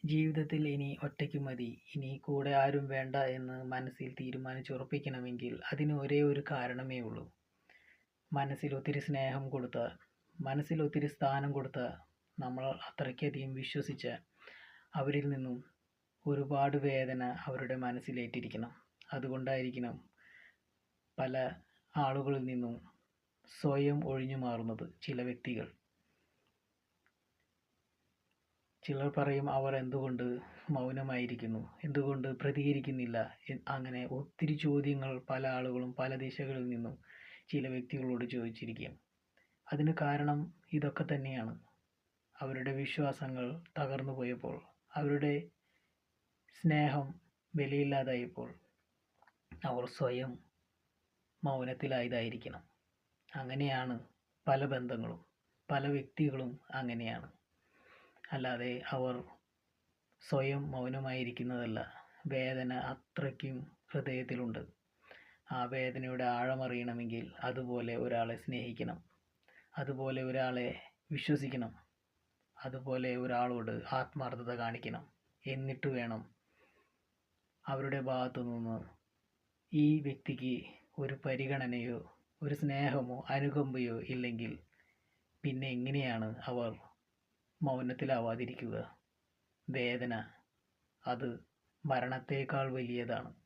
ജീവിതത്തിൽ ഇനി ഒറ്റയ്ക്ക് മതി, ഇനി കൂടെ ആരും വേണ്ട എന്ന് മനസ്സിൽ തീരുമാനിച്ചുറപ്പിക്കണമെങ്കിൽ അതിന് ഒരേ ഒരു കാരണമേ ഉള്ളൂ. മനസ്സിൽ ഒത്തിരി സ്നേഹം കൊടുത്ത, മനസ്സിൽ ഒത്തിരി സ്ഥാനം കൊടുത്ത, നമ്മൾ അത്രയ്ക്കധികം വിശ്വസിച്ച അവരിൽ നിന്നും ഒരുപാട് വേദന അവരുടെ മനസ്സിലേറ്റിരിക്കണം. അതുകൊണ്ടായിരിക്കണം പല ആളുകളിൽ നിന്നും സ്വയം ഒഴിഞ്ഞു മാറുന്നത് ചില വ്യക്തികൾ. ചിലർ പറയും, അവർ എന്തുകൊണ്ട് മൗനമായിരിക്കുന്നു, എന്തുകൊണ്ട് പ്രതികരിക്കുന്നില്ല. അങ്ങനെ ഒത്തിരി ചോദ്യങ്ങൾ പല ആളുകളും പല ദിശകളിൽ നിന്നും ചില വ്യക്തികളോട് ചോദിച്ചിരിക്കും. അതിന് കാരണം ഇതൊക്കെ തന്നെയാണ്. അവരുടെ വിശ്വാസങ്ങൾ തകർന്നു പോയപ്പോൾ, അവരുടെ സ്നേഹം വിലയില്ലാതായപ്പോൾ അവർ സ്വയം മൗനത്തിലായതായിരിക്കണം. അങ്ങനെയാണ് പല ബന്ധങ്ങളും, പല വ്യക്തികളും അങ്ങനെയാണ്. അല്ലാതെ അവർ സ്വയം മൗനമായിരിക്കുന്നതല്ല. വേദന അത്രയ്ക്കും ഹൃദയത്തിലുണ്ട്. ആ വേദനയുടെ ആഴമറിയണമെങ്കിൽ അതുപോലെ ഒരാളെ സ്നേഹിക്കണം, അതുപോലെ ഒരാളെ വിശ്വസിക്കണം, അതുപോലെ ഒരാളോട് ആത്മാർത്ഥത കാണിക്കണം. എന്നിട്ട് വേണം അവരുടെ ഭാഗത്തു നിന്ന് ഈ വ്യക്തിക്ക് ഒരു പരിഗണനയോ ഒരു സ്നേഹമോ അനുകമ്പയോ ഇല്ലെങ്കിൽ പിന്നെ എങ്ങനെയാണ് അവർ മൗനത്തിലാവാതിരിക്കുക? വേദന അത് മരണത്തേക്കാൾ വലിയതാണ്.